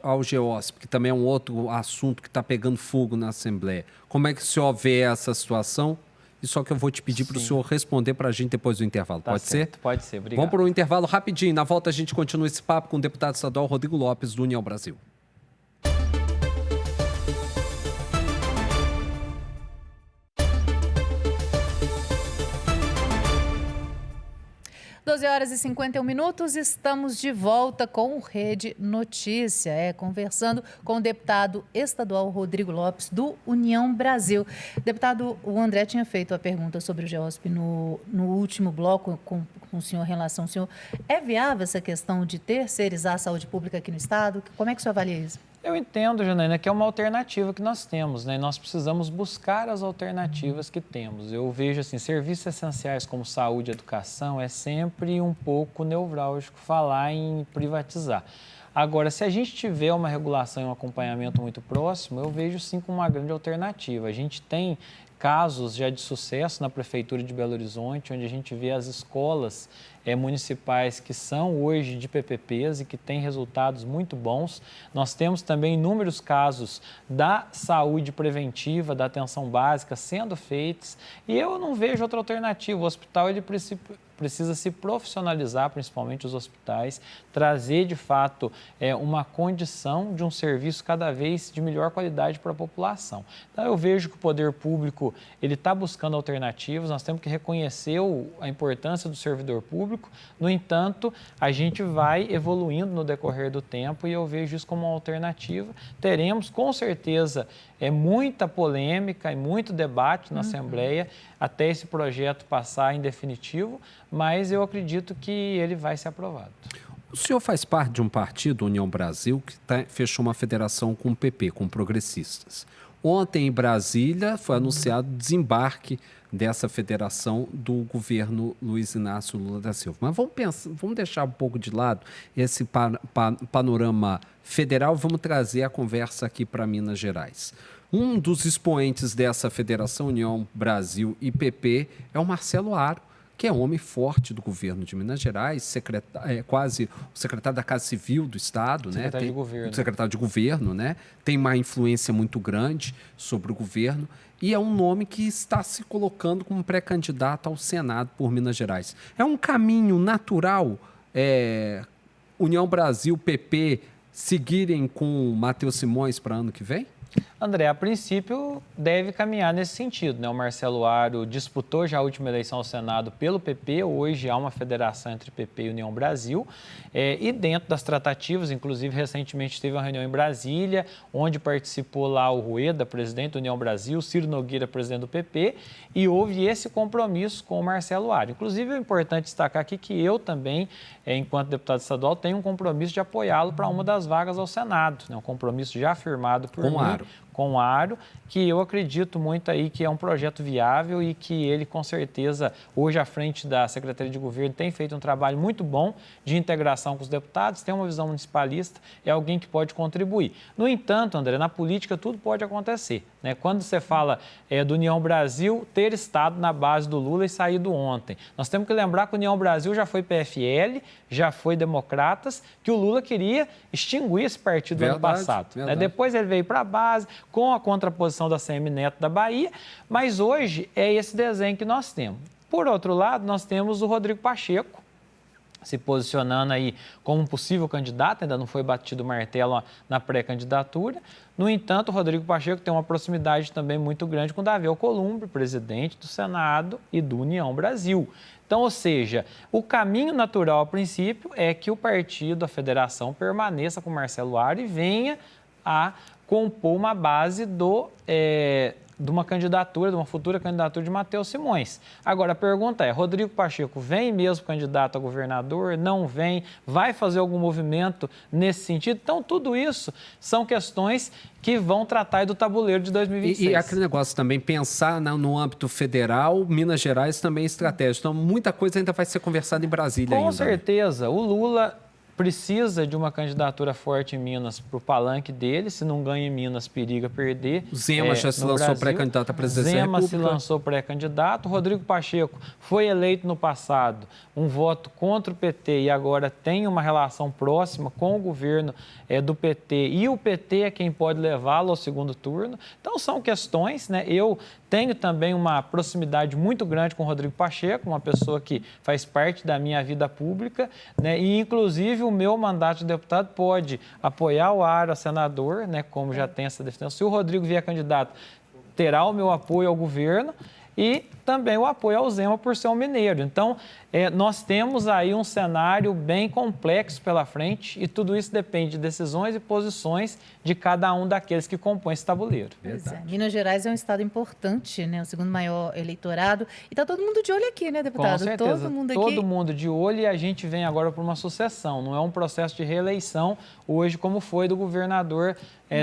ao GEOSP, que também é um outro assunto que está pegando fogo na Assembleia, como é que o senhor vê essa situação? E só que eu vou te pedir para o senhor responder para a gente depois do intervalo. Pode ser? Pode ser, obrigado. Vamos para um intervalo rapidinho. Na volta a gente continua esse papo com o deputado estadual Rodrigo Lopes, do União Brasil. 12 horas e 51 minutos, estamos de volta com o Rede Notícia, conversando com o deputado estadual Rodrigo Lopes, do União Brasil. Deputado, o André tinha feito a pergunta sobre o GEOSP no último bloco com o senhor, em relação ao senhor. É viável essa questão de terceirizar a saúde pública aqui no estado? Como é que o senhor avalia isso? Eu entendo, Janaína, que é uma alternativa que nós temos, né? Nós precisamos buscar as alternativas que temos. Eu vejo, assim, serviços essenciais como saúde e educação é sempre um pouco nevrálgico falar em privatizar. Agora, se a gente tiver uma regulação e um acompanhamento muito próximo, eu vejo sim como uma grande alternativa. A gente tem casos já de sucesso na Prefeitura de Belo Horizonte, onde a gente vê as escolas municipais que são hoje de PPPs e que têm resultados muito bons. Nós temos também inúmeros casos da saúde preventiva, da atenção básica sendo feitos, e eu não vejo outra alternativa. O hospital ele precisa se profissionalizar, principalmente os hospitais, trazer de fato uma condição de um serviço cada vez de melhor qualidade para a população. Então eu vejo que o poder público ele está buscando alternativas, nós temos que reconhecer a importância do servidor público. No entanto, a gente vai evoluindo no decorrer do tempo e eu vejo isso como uma alternativa. Teremos, com certeza, muita polêmica e muito debate na Assembleia até esse projeto passar em definitivo, mas eu acredito que ele vai ser aprovado. O senhor faz parte de um partido, União Brasil, que fechou uma federação com o PP, com progressistas. Ontem, em Brasília, foi anunciado o desembarque dessa federação do governo Luiz Inácio Lula da Silva. Mas vamos deixar um pouco de lado esse panorama federal, vamos trazer a conversa aqui para Minas Gerais. Um dos expoentes dessa federação, União Brasil e PP, é o Marcelo Aro, que é um homem forte do governo de Minas Gerais, quase o secretário da Casa Civil do Estado, secretário de governo. Secretário de governo, né? Tem uma influência muito grande sobre o governo e é um nome que está se colocando como pré-candidato ao Senado por Minas Gerais. É um caminho natural, União Brasil, PP, seguirem com o Matheus Simões para ano que vem? André, a princípio deve caminhar nesse sentido, né? O Marcelo Aro disputou já a última eleição ao Senado pelo PP, hoje há uma federação entre PP e União Brasil, e dentro das tratativas, inclusive recentemente teve uma reunião em Brasília, onde participou lá o Rueda, presidente da União Brasil, Ciro Nogueira, presidente do PP, e houve esse compromisso com o Marcelo Aro. Inclusive é importante destacar aqui que eu também, enquanto deputado estadual, tenho um compromisso de apoiá-lo para uma das vagas ao Senado, né? Um compromisso já firmado por mim. Com o Aro, que eu acredito muito aí que é um projeto viável e que ele, com certeza, hoje à frente da Secretaria de Governo, tem feito um trabalho muito bom de integração com os deputados, tem uma visão municipalista, é alguém que pode contribuir. No entanto, André, na política tudo pode acontecer, né? Quando você fala do União Brasil ter estado na base do Lula e saído ontem, nós temos que lembrar que o União Brasil já foi PFL, já foi Democratas, que o Lula queria extinguir esse partido no ano passado. Né? Depois ele veio para a base, com a contraposição da CM Neto da Bahia, mas hoje é esse desenho que nós temos. Por outro lado, nós temos o Rodrigo Pacheco, se posicionando aí como um possível candidato, ainda não foi batido o martelo na pré-candidatura. No entanto, o Rodrigo Pacheco tem uma proximidade também muito grande com o Davi Alcolumbre, presidente do Senado e do União Brasil. Então, ou seja, o caminho natural, a princípio, é que o partido, a federação, permaneça com Marcelo Aro e venha a compor uma base de uma candidatura, de uma futura candidatura de Matheus Simões. Agora, a pergunta é, Rodrigo Pacheco vem mesmo candidato a governador? Não vem? Vai fazer algum movimento nesse sentido? Então, tudo isso são questões que vão tratar do tabuleiro de 2026. E aquele negócio também, pensar no âmbito federal, Minas Gerais também é estratégico. Então, muita coisa ainda vai ser conversada em Brasília ainda. Com certeza. O Lula precisa de uma candidatura forte em Minas para o palanque dele. Se não ganha em Minas, periga perder. Zema já se lançou pré-candidato à presidência da República. Zema se lançou pré-candidato. Rodrigo Pacheco foi eleito no passado, um voto contra o PT e agora tem uma relação próxima com o governo do PT. E o PT é quem pode levá-lo ao segundo turno. Então, são questões, né? Eu tenho também uma proximidade muito grande com o Rodrigo Pacheco, uma pessoa que faz parte da minha vida pública, né? E, inclusive, o meu mandato de deputado pode apoiar o Aro a senador, né? Como já tem essa definição. Se o Rodrigo vier candidato, terá o meu apoio ao governo e também o apoio ao Zema por ser um mineiro. Então, nós temos aí um cenário bem complexo pela frente e tudo isso depende de decisões e posições de cada um daqueles que compõem esse tabuleiro. Minas Gerais é um estado importante, né? O segundo maior eleitorado. E está todo mundo de olho aqui, né, deputado? Com certeza, todo mundo de olho e a gente vem agora para uma sucessão. Não é um processo de reeleição hoje como foi do governador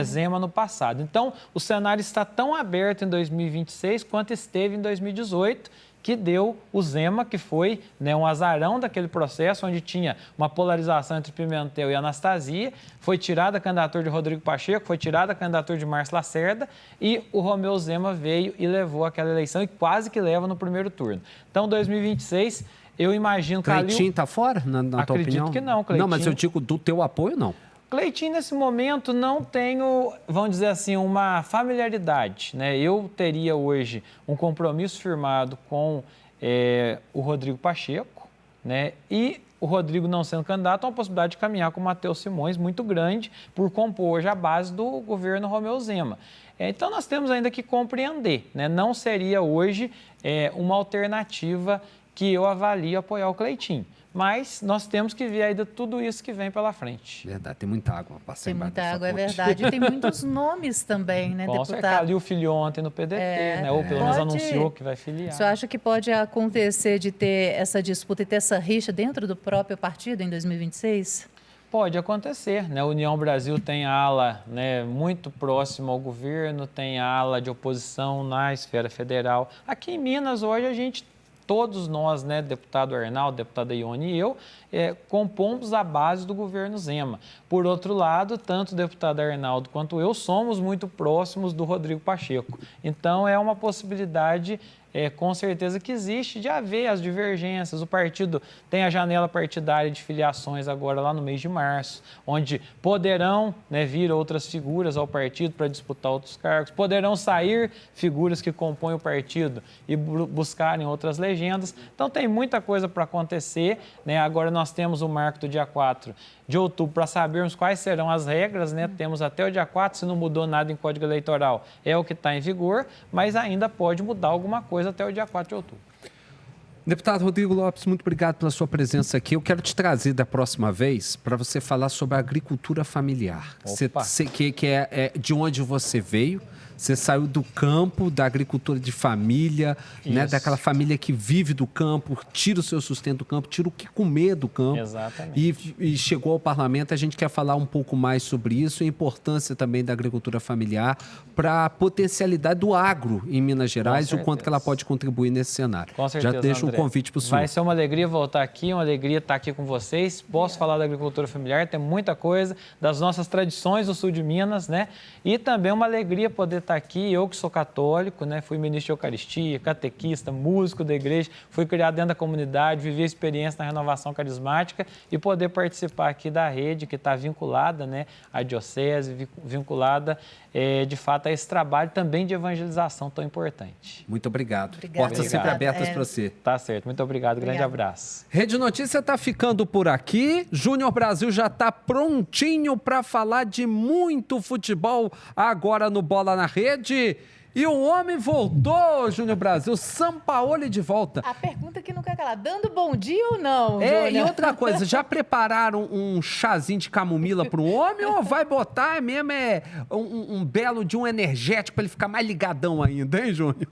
Zema no passado. Então, o cenário está tão aberto em 2026 quanto esteve em 2018, que deu o Zema, que foi, né, um azarão daquele processo, onde tinha uma polarização entre Pimentel e Anastasia, foi tirada a candidatura de Rodrigo Pacheco, foi tirada a candidatura de Márcio Lacerda e o Romeu Zema veio e levou aquela eleição e quase que leva no primeiro turno. Então, 2026, eu imagino que Cleitinho está fora, na tua opinião? Acredito que não, Cleitinho. Não, mas eu digo do teu apoio, não. Cleitinho, nesse momento, não tenho, vamos dizer assim, uma familiaridade, né? Eu teria hoje um compromisso firmado com o Rodrigo Pacheco, né? E o Rodrigo não sendo candidato, uma possibilidade de caminhar com o Matheus Simões muito grande por compor hoje a base do governo Romeu Zema. Então, nós temos ainda que compreender, né? Não seria hoje uma alternativa que eu avalio apoiar o Cleitinho. Mas nós temos que ver ainda tudo isso que vem pela frente. Verdade, tem muita água. Tem muita água, é verdade. E tem muitos nomes também, né, deputado? Com certeza, ali o filho ontem no PDT, né? Ou pelo menos anunciou que vai filiar. Você acha que pode acontecer de ter essa disputa e ter essa rixa dentro do próprio partido em 2026? Pode acontecer, né? A União Brasil tem ala, né, muito próxima ao governo, tem ala de oposição na esfera federal. Aqui em Minas, hoje, todos nós, né, deputado Arnaldo, deputada Ione e eu, compomos a base do governo Zema. Por outro lado, tanto o deputado Arnaldo quanto eu somos muito próximos do Rodrigo Pacheco. Então, é uma possibilidade, com certeza, que existe de haver as divergências. O partido tem a janela partidária de filiações agora lá no mês de março, onde poderão, né, vir outras figuras ao partido para disputar outros cargos, poderão sair figuras que compõem o partido e buscarem outras legendas. Então, tem muita coisa para acontecer, né? Agora nós temos o marco do dia 4 de outubro para sabermos quais serão as regras, né? Temos até o dia 4, se não mudou nada em Código Eleitoral, é o que está em vigor, mas ainda pode mudar alguma coisa até o dia 4 de outubro. Deputado Rodrigo Lopes, muito obrigado pela sua presença aqui. Eu quero te trazer da próxima vez para você falar sobre a agricultura familiar, que é de onde você veio. Você saiu do campo, da agricultura de família, né, daquela família que vive do campo, tira o seu sustento do campo, tira o que comer do campo. Exatamente. E chegou ao parlamento. A gente quer falar um pouco mais sobre isso, a importância também da agricultura familiar para a potencialidade do agro em Minas Gerais e o quanto que ela pode contribuir nesse cenário. Com certeza, já deixo um convite para o senhor. Vai ser uma alegria voltar aqui, uma alegria estar aqui com vocês. Posso falar da agricultura familiar, tem muita coisa, das nossas tradições do sul de Minas, né? E também uma alegria poder estar aqui, eu que sou católico, né? Fui ministro de Eucaristia, catequista, músico da igreja, fui criado dentro da comunidade, vivi a experiência na renovação carismática e poder participar aqui da rede que está vinculada, né, à diocese, vinculada, de fato, a esse trabalho também de evangelização tão importante. Muito obrigado. Portas sempre abertas para você. Tá certo, muito obrigado, grande abraço. Rede Notícia está ficando por aqui. Júnior Brasil já está prontinho para falar de muito futebol agora no Bola na Rede. E o homem voltou, Júnior Brasil, Sampaoli de volta. A pergunta que não quer calar, dando bom dia ou não, Júnior? E outra coisa, já prepararam um chazinho de camomila para o homem ou vai botar mesmo um belo de um energético para ele ficar mais ligadão ainda, hein, Júnior?